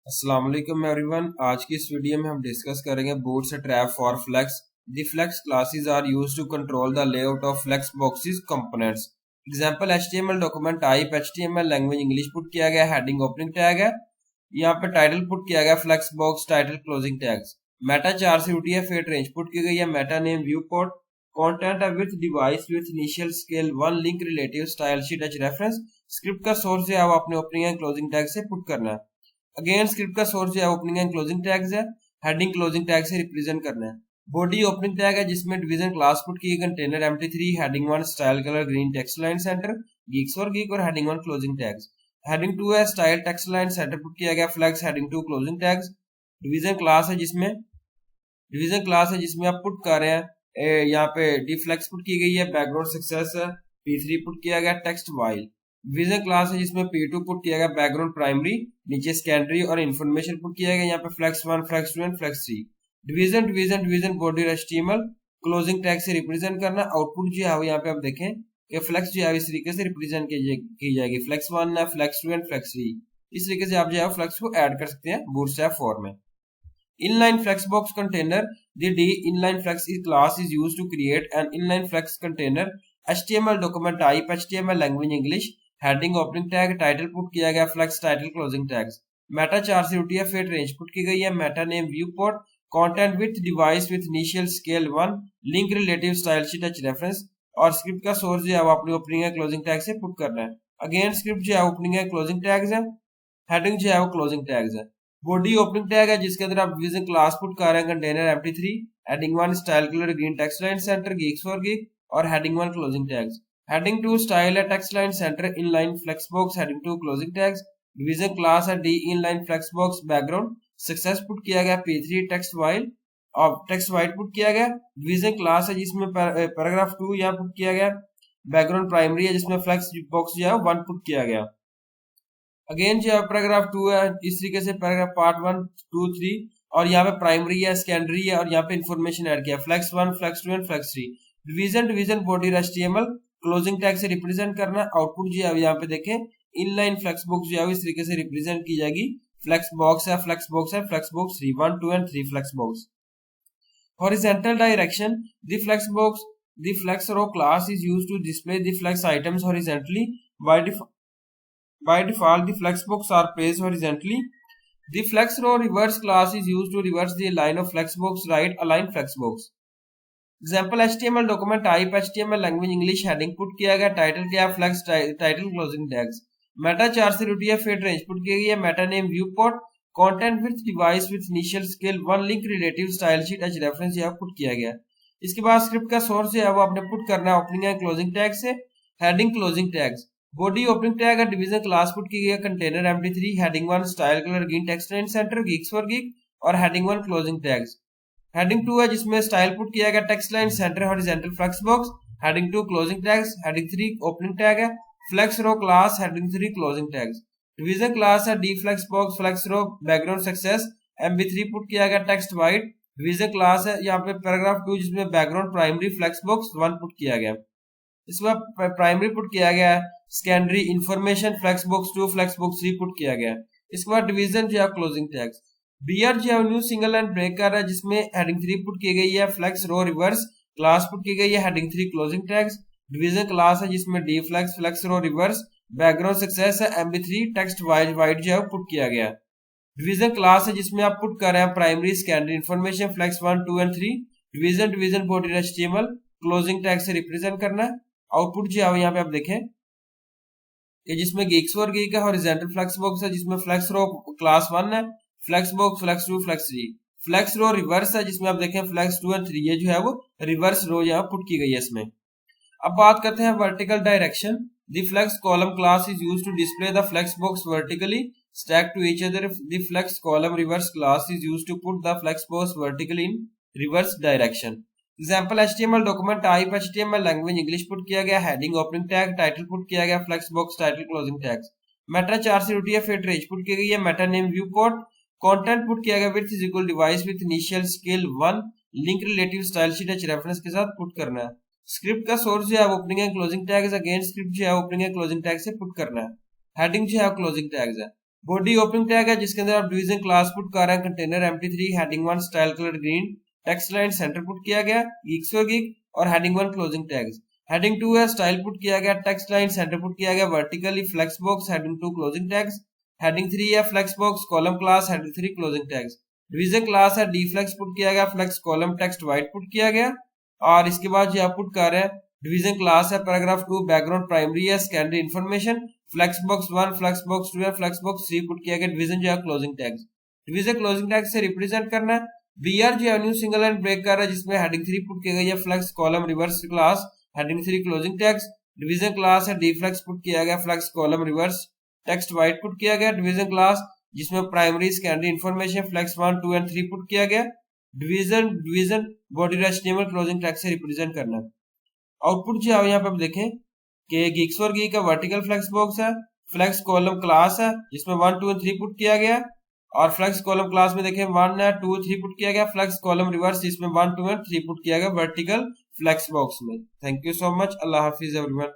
अस्सलाम वालेकुम एवरीवन। आज की इस वीडियो में हम डिस्कस करेंगे Bootstrap for flex. The flex classes are used to control the layout of flex boxes components. Example HTML document type HTML language English put किया गया, हेडिंग ओपनिंग टैग है, यहाँ पे टाइटल पुट किया गया flex box title closing tags. Meta 4 से UTF-8 range put की गई है, meta name view port content with device with initial scale 1 link relative style sheet H reference. Script का सोर्स है वो अपने ओपनिंग एंड क्लोजिंग टैग से put करना है। अगेन स्क्रिप्ट का सोर्स है ओपनिंग एंड क्लोजिंग टैग्स है, हेडिंग क्लोजिंग टैग से रिप्रेजेंट करना है। बॉडी ओपनिंग टैग है जिसमें डिवीजन क्लास पुट की container empty3 heading 1 style colour green text line centre geeks for geek और हेडिंग 1 क्लोजिंग टैग्स। हेडिंग 2 है style text line centre put किया गया flex heading 2 closing tags. Division class है जिसमें आप पुट कर रहे हैं, यहाँ पे डिफ्लेक्स पुट की गई है, बैकग्राउंड सक्सेस है, P3 पुट किया गया टेक्स्ट वाइल। डिवीजन क्लास है जिसमें P2 पुट किया गया बैकग्राउंड प्राइमरी, नीचे सेकेंडरी और इन्फॉर्मेशन पुट किया गया, यहाँ पे flex 1 flex 2 and flex 3। Division body HTML closing tag से रिप्रेजेंट करना। आउटपुट जो है यहाँ पे आप देखें कि फ्लेक्स जो है इस तरीके से रिप्रेजेंट की जाएगी, फ्लेक्स 1 है, फ्लेक्स 2 एंड फ्लेक्स 3। इस तरीके से आप जो है फ्लेक्स को ऐड कर सकते हैं बूटस्ट्रैप फॉर्म में। Inline flexbox container. The D inline flex class is used to create an inline flex container. HTML document type HTML language English, heading opening tag, title put किया गया flex title closing tags। Meta 4 से UTF-8 range put की गई है, meta name viewport content with device with initial scale 1 link relative style sheet h reference। और script का source जो है वो अपनी ओपनिंग एंड क्लोजिंग टैग से पुट करना है। अगेन स्क्रिप्ट जो है ओपनिंग एंड क्लोजिंग टैग्स है, हेडिंग जो है वो क्लोजिंग टैग्स है। बॉडी ओपनिंग टैग है जिसके अंदर आप डिवीजन क्लास पुट कर रहे हैं container empty3 heading 1 style colour green text line centre geeks for geek और heading 1 closing tags. Heading 2 style है text line centre inline flex box heading 2 closing tags. Division class है d inline flex box background success put किया गया P3 text white और text white put किया गया। Division class है जिसमें paragraph 2 यहाँ पुट किया गया, बैकग्राउंड प्राइमरी है जिसमें फ्लेक्स बॉक्स जो है 1 पुट किया गया। अगेन जो है पैराग्राफ 2 है इस तरीके से पैराग्राफ पार्ट 1 2 3 और यहाँ पे प्राइमरी है सेकेंडरी है और यहाँ पे इंफॉर्मेशन ऐड किया flex 1 flex 2 and flex 3। Division body HTML closing tag से रिप्रेजेंट करना। आउटपुट जो है यहाँ पे देखें इनलाइन फ्लेक्स बॉक्स जो है इस तरीके से रिप्रेजेंट की जाएगी, फ्लेक्स बॉक्स है, फ्लेक्स बॉक्स है, flex box 3 1 2 and 3 flex box. Horizontal direction the flex box the flex row class is used to display the flex items horizontally. By default, the flexbox are placed horizontally. The flex row reverse class is used to reverse the line of flexbox right align flexbox. Example HTML document type HTML language English heading put किया गया, title क्या flex title closing tags. Meta 4 से UTF-8 range put की गई है, meta name viewport content with device with initial scale 1 link relative style sheet h reference यहाँ put किया गया। इसके बाद स्क्रिप्ट का सोर्स है वो आपने पुट करना है ओपनिंग एंड क्लोजिंग टैग से, heading closing tags. Body opening tag है डिवीजन क्लास पुट की गई container empty3 heading 1 style colour green text line centre geeks for geek और हेडिंग 1 क्लोजिंग टैग्स। हेडिंग 2 है जिसमें स्टाइल पुट किया गया text line centre horizontal flex box heading 2 closing tags. Heading 3 opening tag है flex row class heading 3 closing tags. Division class है D flex box flex रो background success MB3 put किया गया text white. Division class है यहाँ पे paragraph 2 जिसमें background primary flex box 1 put किया गया। इसके बाद प्राइमरी पुट किया गया है secondary information flex box 2 flex box 3 put किया गया। इसके बाद डिवीजन जो है क्लोजिंग टैग्स। बीआर जो है न्यू सिंगल लाइन ब्रेक कर रहा है जिसमें हेडिंग 3 पुट की गई है, flex row reverse class put की गई है, heading 3 closing tags. Division class है जिसमें D flex flex row reverse background success है MB3 टेक्स्ट वाइट जो है पुट किया गया। डिवीजन क्लास है जिसमें आप पुट कर रहे हैं primary secondary information flex 1 2 and 3। Division body HTML closing tag से रिप्रेजेंट करना है। आउटपुट जो है यहाँ पे आप देखें कि जिसमें गीक्स फॉर गीक है, हॉरिजॉन्टल फ्लेक्स बॉक्स है जिसमें फ्लेक्स रो क्लास 1 है, flex box flex 2 flex 3। Flex row reverse है जिसमें आप देखें फ्लेक्स 2 एंड 3 ये जो है वो रिवर्स रो यहाँ पुट की गई है इसमें। अब बात करते हैं vertical direction. The flex column class is used to display the flex box vertically stacked to each other. The flex column reverse class is used to put the flex box vertically in reverse direction. Example HTML document type HTML language English put किया गया, heading opening tag title put किया गया, flex box title closing tags। Meta 4 से UTF-8 range put की गई है, meta name viewport content put किया गया width is equal device with initial scale 1 link relative style sheet h reference के साथ पुट करना है। स्क्रिप्ट का सोर्स जो है opening and closing tags, again script जो है ओपनिंग एंड क्लोजिंग टैग से पुट करना है। हेडिंग जो है क्लोजिंग टैग्स है। बॉडी ओपनिंग टैग है जिसके अंदर आप डिवीजन क्लास पुट कर रहे हैं, container empty3 heading 1 style colour green, text line centre put किया गया geeks for geek, और हेडिंग 1 क्लोजिंग टैग्स। हेडिंग 2 है स्टाइल पुट किया गया, टेक्स्ट लाइन सेंटर पुट किया गया vertically, flex box heading 2 closing tags. Heading 3 है flex box column class heading 3 closing tags. Division class है डी फ्लेक्स पुट किया गया, flex column text white put किया गया। और इसके बाद जो आप पुट कर रहे हैं डिवीजन क्लास है पैराग्राफ 2 बैकग्राउंड प्राइमरी है secondary information, flex box 1 flex box 2 है, फ्लेक्स बॉक्स 3 पुट किया गया। डिवीजन जो है closing tags, division closing tag से रिप्रेजेंट करना है। बीआर जो है न्यू सिंगल लाइन ब्रेक कर रहा है जिसमें हेडिंग 3 पुट की गई है, flex column reverse class heading 3 closing tags. Division class है डी फ्लेक्स पुट किया गया, flex column reverse text white put किया गया। डिवीजन क्लास जिसमें primary secondary information flex 1 2 and 3 put किया गया। डिवीजन बॉडी रेस्टिमल क्लोजिंग टैग से रिप्रेजेंट करना है। आउटपुट जो है यहाँ पे आप देखें कि geeks for geek का वर्टिकल फ्लेक्स बॉक्स है, फ्लेक्स कॉलम क्लास है जिसमें 1 2 एंड 3 पुट किया गया, और फ्लेक्स कॉलम क्लास में देखें 1 है 2 3 पुट किया गया, फ्लेक्स कॉलम रिवर्स जिसमें 1 2 एंड 3 पुट किया गया वर्टिकल फ्लेक्स बॉक्स में। Thank you so much, Allah Hafiz everyone.